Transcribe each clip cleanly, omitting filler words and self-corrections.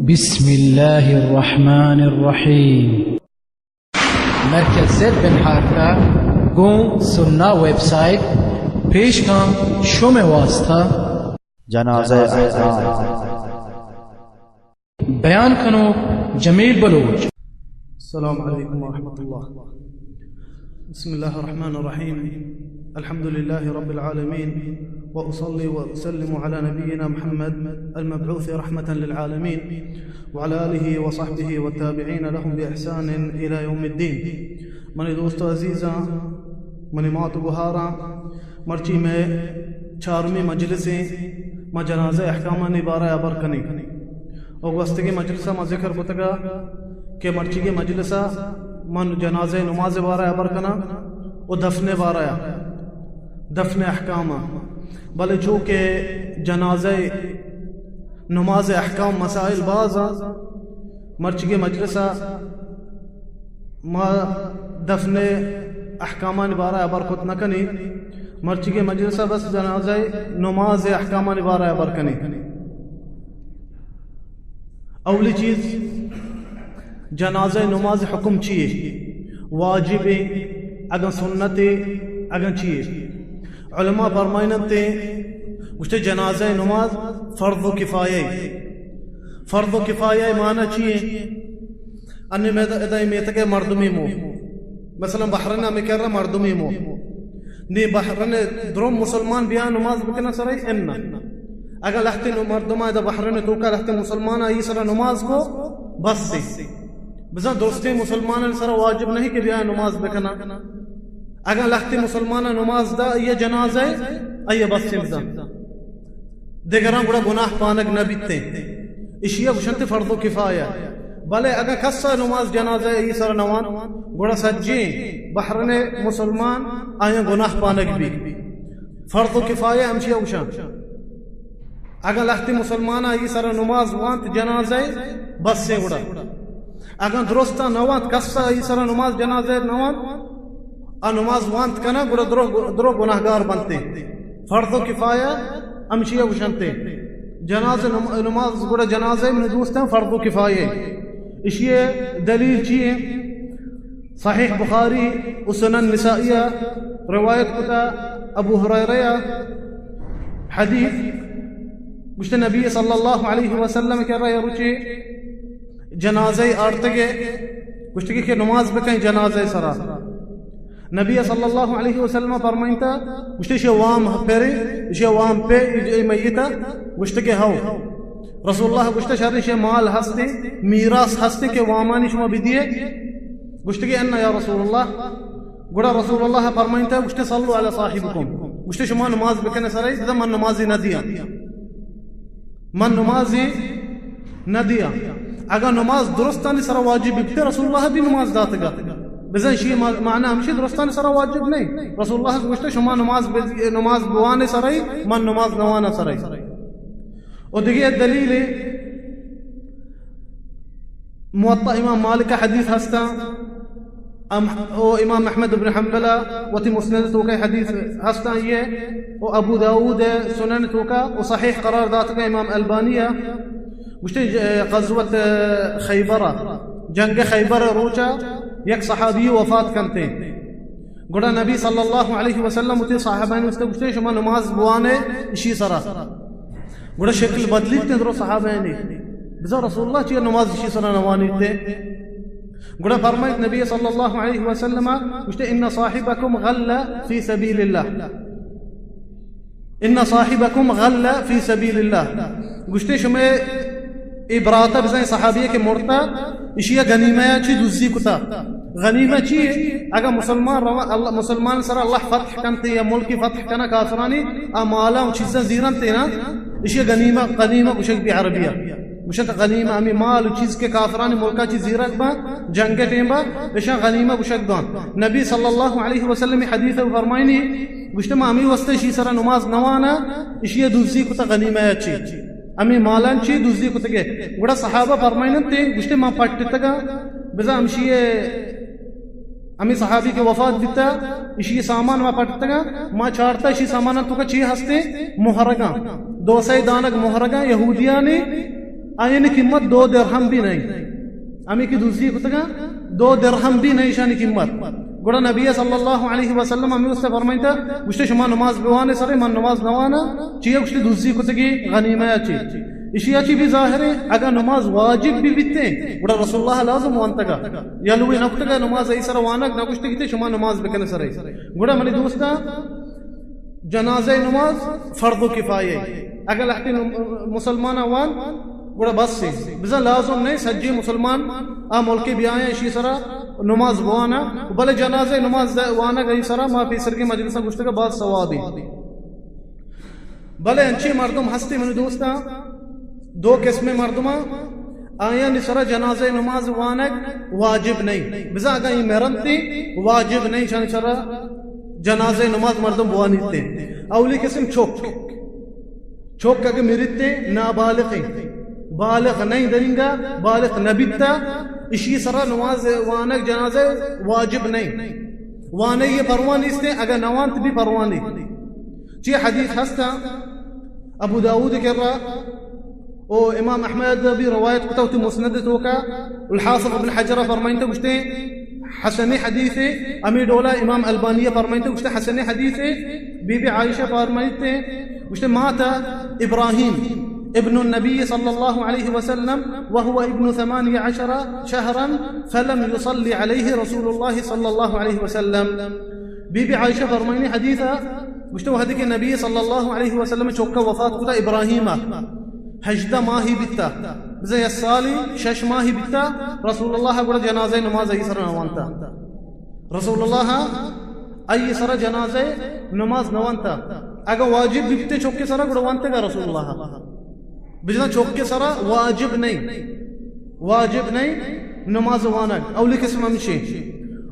बिस्मिल्लाहिर्रहमानिर्रहीम। मरकज़ ज़ेड बिन हारका गो सुन्ना वेबसाइट पेश का शुम वास्ता जनाज़े बयान कनो जमील बलोच। अस्सलामु अलैकुम व रहमतुल्लाह। बिस्मिल्लाहिर्रहमानिर्रहीम। अल्हम्दुलिल्लाहि रब्बिल आलमीन व उसल्ली व उसल्लिमु अला नबिय्यिना मुहम्मद अल-मबऊस रहमतन लिल आलमीन व अला आलिहि व सहबिहि व ताबिईन लहुम बि ihsan इला यौमिद्दीन। मने दोस्तों अजीज़ा, मने मात बुहारा मर्ची में 4वीं मजलिसें म जनाज़े अहकाम निबारा अबर कनी और वस्तगी मजलिसा म जिक्र कुतगा के मर्ची के मजलिसा मन जनाज़े नमाज बारा अबर कना और दफने बारा दफने अहकाम भले चूँकि जनाज़े नमाज अहकाम मसाइल बाज़ा मर्ची के मजलिसा मा दफने अहकाम निबारा अबर खुद न कनी मर्ची के मजलिसा बस जनाज़े नमाज अहकाम निबारा अबर कनी। अवली चीज़ जनाज़े नमाज हुक्म चाहिए वाजिब अगर सुन्नत अगर चाहिए उलमा फरमाइनते उसे जनाज़े नमाज फ़र्ज़ किफ़ाया माना चाहिए अन्य में तक मर्दमी मो मसलन बहरन में कर रहा मर्दमी मो नी बहरन द्रोम मुसलमान बिया नमाज बकना सराई इन्ना अगर लहते मर्दमा बहरन तो का लहते मुसलमान आई सरा नमाज को बस से बजा दोस्ती मुसलमान सरा वाजिब नहीं कि बिया नमाज बकना अगर लहते मुसलमान नमाज दा ये जनाज़े आइए बस से बजा देगरां बड़ा गुनाह पानक न बीतते इशिया गुशंते फ़र्ज़ो किफ़ाया भले अगर कस्सा नमाज जनाज़े ये सरा नवान बड़ा सज्जी बहरन मुसलमान आया गुनाह पानक भी फ़र्ज़ो किफ़ाया अमशिया गुशां अगर लहते मुसलमान आई सरा नमाज वांत जनाज़े बस से बड़ा अगर दुरुस्ता नवात कस्सा आई सरा नमाज जनाज़े नवात नमाज वांत कना गुड़ा द्रो गुनाहगार बनते फ़र्ज़ो किफ़ाया अमशिया गुशंते जनाज़े नमाज गुड़ा जनाज़े में दोस्ता फ़र्ज़ो किफ़ाया इशिये दलील चाहिए सहीह बुखारी उसनन निसाइया रिवायत कुता अबू हुरैरा हदीस गुश्त नबी सल्लल्लाहु अलैहि वसल्लम कह रहा है रुचि जनाज़े आर्तगे गुश्त के नमाज बकई जनाज़े सरा नबी सल्लल्लाहु अलैहि वसल्लम फरमाइता गुश्त वाम पेरे वाम पे मय्यता गुश्त के हाउ रसूलुल्लाह गुश्त शर्श माल हस्ते मीरास हस्ते के वामानी शुमा बिदिए गुश्त के अन्ना या रसूलुल्लाह गुड़ा रसूलुल्लाह फरमाइता गुश्त सल्लु अला साहिबकुम गुश्त शुमा नमाज बकने सराई इदा मन नमाजी न दिया मन नमाजी न दिया अगर नमाज दुरुस्तानी सरा वाजिब बिकते रसूलुल्लाह भी नमाज दातगा बिजन शी माना हमशी दुरुस्तानी सरा वाजिब नहीं रसूलुल्लाह गुश्त शुमा नमाज बुआने सराई मन नमाज नवाना सराई और देखिए दलील मुअत्ता इमाम मालिक का हदीस हस्ता इमाम अहमद बिन हंबला वती मुस्नद तो का हदीस हस्ता ये और अबू दाऊद सुनन तो का और सहीह करार दात का इमाम अल्बानिया मुश्ते ग़ज़वत खैबरा जंग खैबर रोचा एक सहाबी वफात करते गुड़ा नबी सल्लल्लाहु अलैहि वसल्लम उते साहबान उस्ते गुश्ते शुमा नमाज बुआने इशी सरा गुड़ा शक्ल बदली ते दरो साहबान बिजा रसूलुल्लाह ची नमाज इशी सरा नवानी ते गुड़ा फरमाइत नबी सल्लल्लाहु अलैहि वसल्लम गुश्ते इन्ना साहिबकुम गल्ला फी सबीलिल्लाह इन्ना साहिबकुम गल्ला फी सबीलिल्लाह गुश्ते शुमे इबराता बिजा सहाबिया के मोरता इशिया गनीमया ची दुजी कुता गनीमा ची अगर मुसलमान सरा अल्लाह फतह करते या मुल्क फतह करना काफरानी माला चीज़ें जीरन थे ना इशिया गनीमा कुशक भी अरबिया कुशक गनीमा अमी माल चीज़ के काफरानी मुल्का ची जीरक बा जंग टेम्बा इशा गनीमा कुशक दान नबी सल्लल्लाहु अलैहि वसल्लम हदीस फरमाइनी गुश्तमा अमी वस्ते शी सरा नमाज नवाना इशिया दुजी कुता गनीमा ची अमी मालन ची दुजी कुतगे गुड़ा सहाबा फरमाइनते गुश्ते मा पट्टगा बिजा अमशिये अमी सहाबी के वफात दिता इशी सामान मा पट्टगा मा चारता इशी सामान तो का ची हस्ते मुहरगा दो सै दानक मुहरगा यहूदिया ने आयन कीमत 2 दिरहम भी नहीं, आमी की दूसरी कुतगा 2 दिरहम भी नहीं शानी कीमत। गुड़ा नबी सल्लल्लाहु अलैहि वसल्लम हमें उससे फरमाइता उष्टे शुमा नमाज बेवाने सरे मन नमाज नवाना चाहिए उष्टे दूसरी कुतगी गनीमा अच्छी इशियाची भी जाहिर है अगर नमाज वाजिब भी बिते गुड़ा रसूलुल्लाह लाज़िम वांतगा यलुई नक्तगा नमाज ऐसा वानक नकुष्टे किते शुमा नमाज बेकने सरे गुड़ा मनी दोस्ता जनाजे नमाज फर्द किफाये अगर लहती मुसलमान अवान गुड़ा बस से बिजा लाज़िम नहीं सज्जी मुसलमान आ मुल्क भी आए इसी सरा नमाज वाना भले जनाजे नमाज वाना गई सरा मा फीसर की मजलिस गुश्त का बाद सवाबी भले अच्छी मर्दम हस्ती मेरे दोस्ता 2 किस्में मर्दमा आया निसरा जनाजे नमाज वानक वाजिब नहीं बिजा अगर ये मेरनती वाजिब नहीं शान सरा जनाजे नमाज मर्दम वानिते अवली किस्म चोक का मेरिते नाबालिग बालिग नहीं दरिंगा बालिग नबिता इसी सरा नमाज वानक जनाजे वाजिब नहीं वाने ये परवानी इसने अगर नवांत भी परवानी ची हदीस हस्ता अबू दाऊद कर रहा ओ इमाम अहमद भी रवायत कुतौती मुस्नद तोका उल-हाफिज़ इब्न हजर फरमाइते गुश्ते हसन हदीस है अमीर डोला इमाम अल्बानी फरमाइते गुश्ते हसन हदीस है बीबी आयशा फरमाइते गुश्ते माता इब्राहिम ابن النبي صلى الله عليه وسلم وهو ابن 18 شهرا فلم يصلي عليه رسول الله صلى الله عليه وسلم बीबी आयशा फरमाइने हदीसा मुश्तो हदी के नबी सल्लल्लाहु अलैहि वसल्लम चौका वफात कुता इब्राहिमा हजदा माही बिता जय साली शश माही बिता रसूलुल्लाह गुड़ा जनाजे नमाज आई सर नवांता रसूलुल्लाह आई सर जनाजे नमाज नवांता अगर वाजिब बिते चौके सर गुड़ा वांते का रसूलुल्लाह बिजना चौके सरा वाजिब नहीं नमाज वानक अवली किस्म हमशे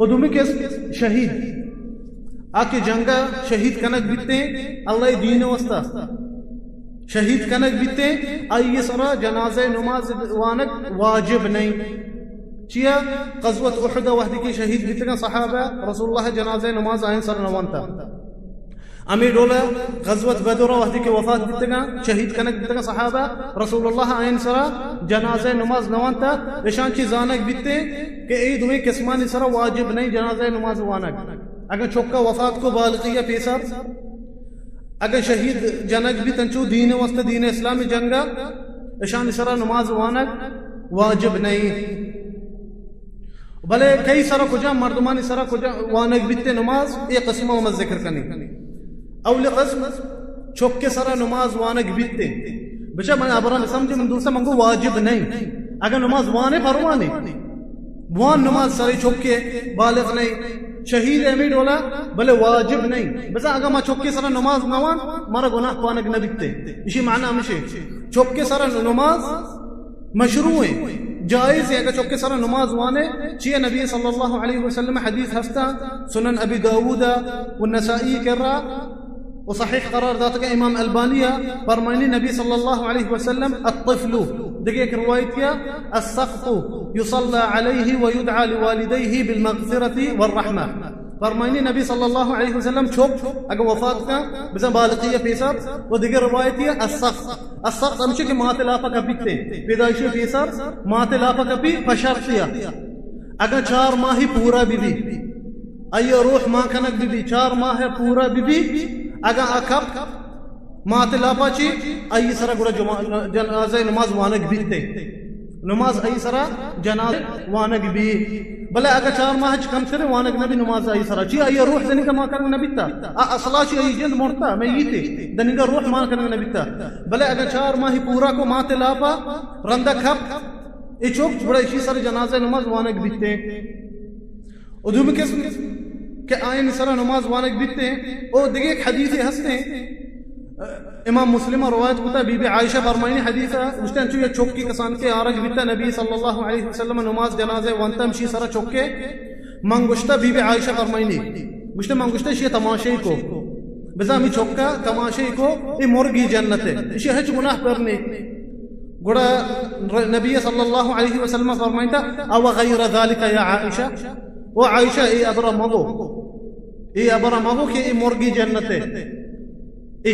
उदुमी के शहीद आके जंगा शहीद कनक बिते अल्लाह दीन वस्ता शहीद कनक बिते आई सरा जनाजे नमाज वानक वाजिब नहीं चिया ग़ज़वत उहद वहदी की शहीद बिते का सहाबा रसूलुल्लाह जनाजे नमाज आयन सर नवांता अमीर डोला ग़ज़वत बदर वहदी के वफात बितेगा शहीद कनक बितेगा सहाबा रसूलुल्लाह आयन सरा जनाजे नमाज नवांता निशान ची जानक बिते के ए दुई किस्मानी सरा वाजिब नहीं जनाजे नमाज वानक अगर चौका वफात को बालिगिया पेशर अगर शहीद जनक भी तंचू दीन वस्त दीन इस्लामी जंगा निशान सरा नमाज वानक वाजिब नहीं भले कई सरा कुजा मर्दमानी सरा कुजा वानक बिते नमाज एक किस्म में जिक्र करनी अवल कस्म चौके सरा नमाज वानक बिते बेशक मैं अबरा समझे मन दूसरा मंगो वाजिब नहीं अगर नमाज वाने परवाने वान नमाज सरे चौके बालिग नहीं शहीद अमी डोला भले वाजिब नहीं बस अगर मैं चौके सरा नमाज नवान मारा गुनाह पानक न बिकते इसी माना हमेशा चौके सरा नमाज मशरू है जायज़ है अगर चौके सरा नमाज वाने चिया नबी सल्लल्लाहु अलैहि वसल्लम हदीस हस्ता सुनन अबी दाऊद व नसाई कर रहा और सहीह करार दाता का इमाम अल्बानिया फरमानी नबी सल्लल्लाहु अलैहि वसल्लम अत्तिफ्लु देखिए एक रिवायत किया अस्सक़्तु युसल्ला अलैहि व युदआ लिवालिदैहि बिलमग़फ़िरति वर्रहमा फरमानी नबी सल्लल्लाहु अलैहि वसल्लम चुप अगर वफात का बिजा बालिगिया पेशर वो देखिए रिवायत किया अस्सक़्त हमशे के माते लापा कबिते पैदाइशी पेशर माते लापा कबी फशर्तिया अगर 4 माह ही पूरा बीबी अयो रूह मां कनक बीबी 4 माह है पूरा बीबी अगर अकब माते लापाची आई सरा गुड़ा जनाजे नमाज वानक बीते नमाज आई सरा जनाज वानक भी भले अगर 4 माह कम से वानक नबी नमाज आई सरा ची आई रूह दनी का मां कर नबीता असला ची आई जिंद मोड़ता मैं यीते दनी का रूह मां कर नबीता भले अगर 4 माह पूरा को माते लापा रंदा खप ए चौक बड़ा इसी सरा जनाजे नमाज वानक बीते उदुम के आयन सरा नमाज वानक बीते और देखिए एक हदीस हंसते इमाम मुस्लिम रवायत कुता बीबी आयशा फरमाइने हदीस उसने ये चौकी कसान के आरज बिता नबी सल्लल्लाहु अलैहि वसल्लम नमाज जनाजे वंतम शी सरा चौके मंगुश्ता बीबी आयशा फरमाइने मुश्ते मंगुश्ता शी तमाशे को बिजा मी चौका तमाशे को ये मुर्गी जन्नत है इसे हज गुनाह करने गुड़ा नबी सल्लल्लाहु अलैहि वसल्लम फरमाइता अव गैर ज़ालिका या आयशा वो आयशा ए अबरा मगो के मुर्गी जन्नत है